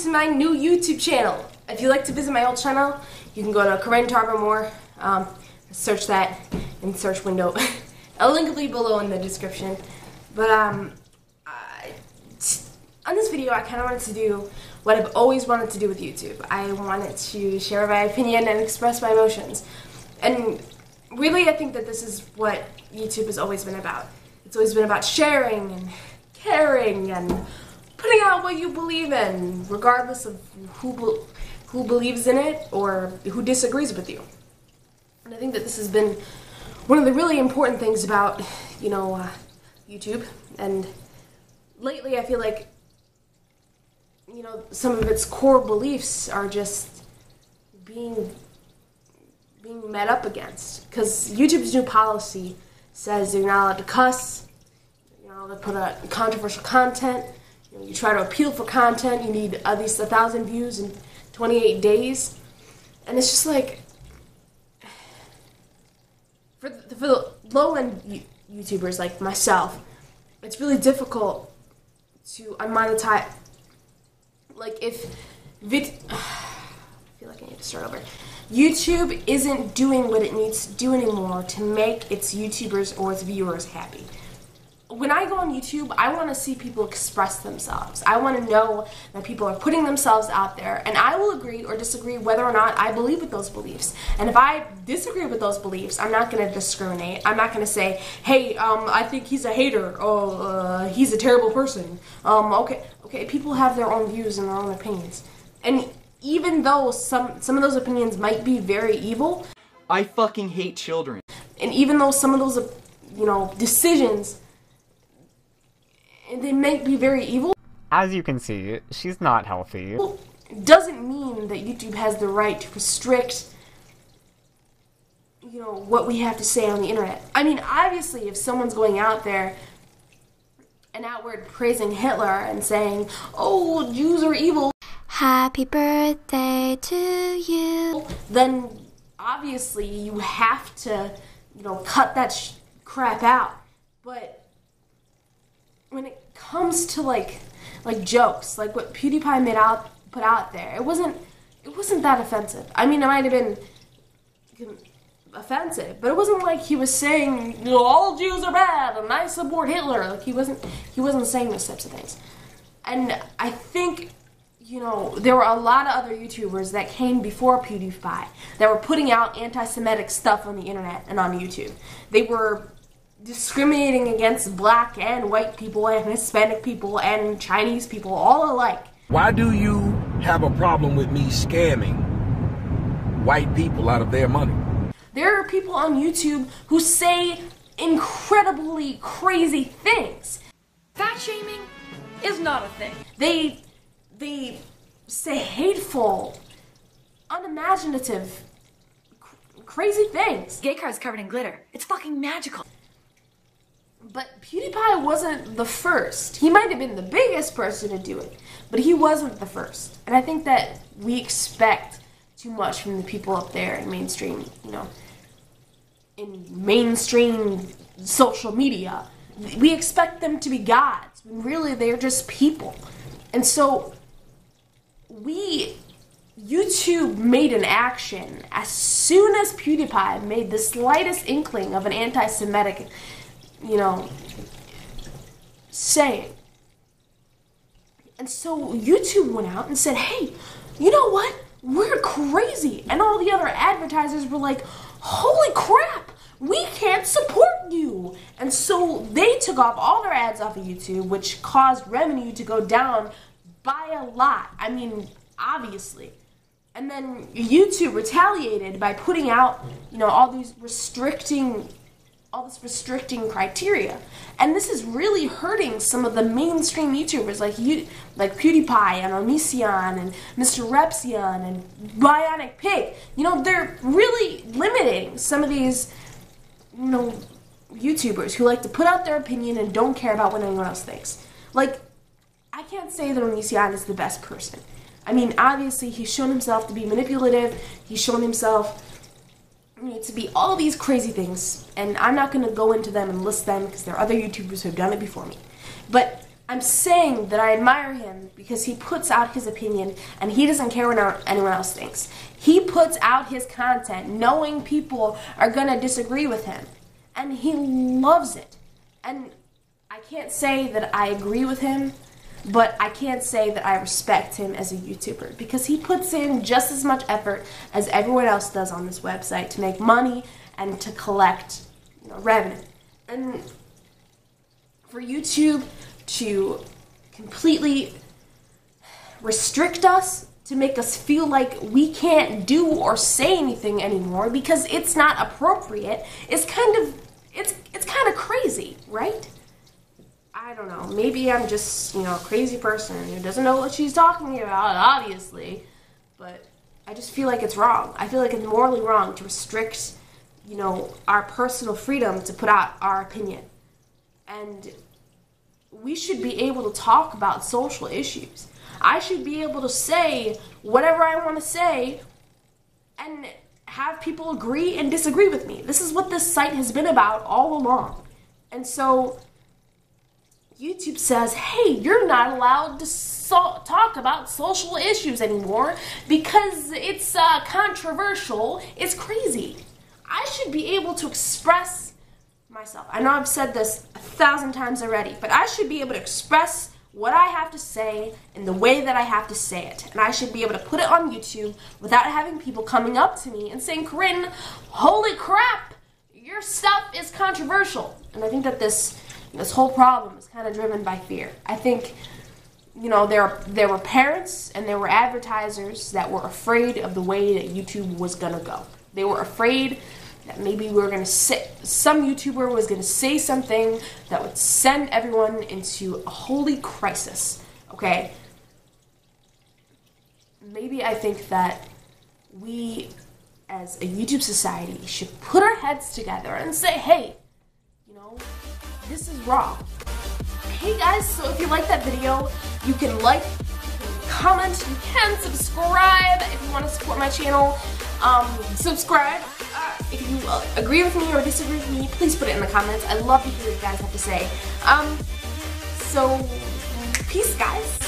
to my new YouTube channel. If you'd like to visit my old channel, you can go to Corinne Tarver Moore, search that in the search window. I'll link it below in the description. But on this video, I kind of wanted to do what I've always wanted to do with YouTube. I wanted to share my opinion and express my emotions. And really, I think that this is what YouTube has always been about. It's always been about sharing and caring and putting out what you believe in, regardless of who believes in it or who disagrees with you. And I think that this has been one of the really important things about, YouTube. And lately, I feel like, some of its core beliefs are just being met up against. Because YouTube's new policy says you're not allowed to cuss, you're not allowed to put out controversial content. You try to appeal for content, you need at least 1,000 views in 28 days. And it's just like, for the low-end YouTubers like myself, it's really difficult to unmonetize. Like I feel like I need to start over. YouTube isn't doing what it needs to do anymore to make its YouTubers or its viewers happy. When I go on YouTube, I want to see people express themselves. I want to know that people are putting themselves out there, and I will agree or disagree whether or not I believe with those beliefs. And if I disagree with those beliefs, I'm not going to discriminate. I'm not going to say, hey, I think he's a hater, or he's a terrible person. Okay, people have their own views and their own opinions. And even though some of those opinions might be very evil, I fucking hate children. And even though some of those, decisions, they might be very evil. As you can see, she's not healthy. Well, it doesn't mean that YouTube has the right to restrict, what we have to say on the internet. I mean, obviously, if someone's going out there and outward praising Hitler and saying, oh, Jews are evil, happy birthday to you, then obviously you have to, cut that crap out. But when it comes to like jokes, like what PewDiePie put out there, it wasn't that offensive. I mean, it might have been offensive, but it wasn't like he was saying, all Jews are bad and I support Hitler. Like he wasn't saying those types of things. And I think, there were a lot of other YouTubers that came before PewDiePie that were putting out anti-Semitic stuff on the internet and on YouTube. They were discriminating against black and white people and Hispanic people and Chinese people all alike. Why do you have a problem with me scamming white people out of their money? There are people on YouTube who say incredibly crazy things. Fat shaming is not a thing. They say hateful, unimaginative, crazy things. Gay car's covered in glitter. It's fucking magical. But PewDiePie wasn't the first. He might have been the biggest person to do it, but he wasn't the first. And I think that we expect too much from the people up there in mainstream, in mainstream social media. We expect them to be gods, when really they're just people. And so YouTube made an action as soon as PewDiePie made the slightest inkling of an anti-Semitic saying. And so YouTube went out and said, hey, you know what? We're crazy. And all the other advertisers were like, holy crap, we can't support you. And so they took off all their ads off of YouTube, which caused revenue to go down by a lot. I mean, obviously. And then YouTube retaliated by putting out, all this restricting criteria. And this is really hurting some of the mainstream YouTubers like PewDiePie and Onision and Mr. Repsion and Bionic Pig. They're really limiting some of these, YouTubers who like to put out their opinion and don't care about what anyone else thinks. Like, I can't say that Onision is the best person. I mean, obviously, he's shown himself to be manipulative. He's shown himself to be all these crazy things, and I'm not going to go into them and list them because there are other YouTubers who have done it before me. But I'm saying that I admire him because he puts out his opinion and he doesn't care what anyone else thinks. He puts out his content knowing people are going to disagree with him. And he loves it. And I can't say that I agree with him, but I can't say that I respect him as a YouTuber because he puts in just as much effort as everyone else does on this website to make money and to collect, revenue. And for YouTube to completely restrict us, to make us feel like we can't do or say anything anymore because it's not appropriate, is kind of crazy, right? I don't know. Maybe I'm just, a crazy person who doesn't know what she's talking about, obviously. But I just feel like it's wrong. I feel like it's morally wrong to restrict, our personal freedom to put out our opinion. And we should be able to talk about social issues. I should be able to say whatever I want to say and have people agree and disagree with me. This is what this site has been about all along. And so YouTube says, hey, you're not allowed to talk about social issues anymore because it's controversial. It's crazy. I should be able to express myself. I know I've said this 1,000 times already, but I should be able to express what I have to say in the way that I have to say it. And I should be able to put it on YouTube without having people coming up to me and saying, Corinne, holy crap, your stuff is controversial. And I think that this whole problem is kind of driven by fear. I think, there were parents and there were advertisers that were afraid of the way that YouTube was going to go. They were afraid that maybe some YouTuber was going to say something that would send everyone into a holy crisis, okay? Maybe I think that we, as a YouTube society, should put our heads together and say, hey, this is wrong. Hey guys, so if you like that video, you can like, you can comment, you can subscribe if you want to support my channel. Subscribe. If you agree with me or disagree with me, please put it in the comments. I love to hear what you guys have to say. So, peace guys.